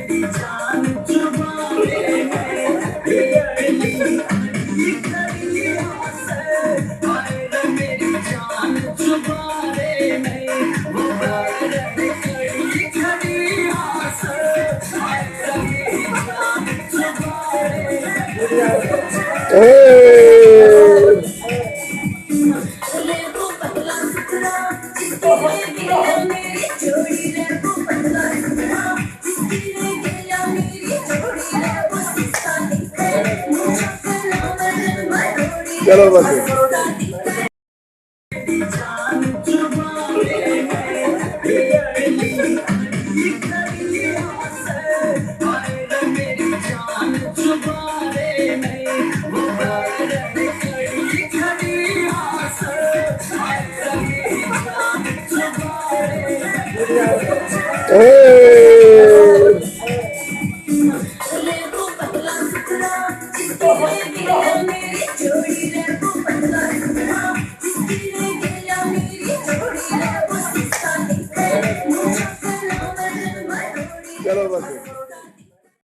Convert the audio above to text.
जान चुबारे मेरी जान चुबारे नहीं वो खड़ी खड़ी आस मेरी जान चुबारे चलो बस Hey!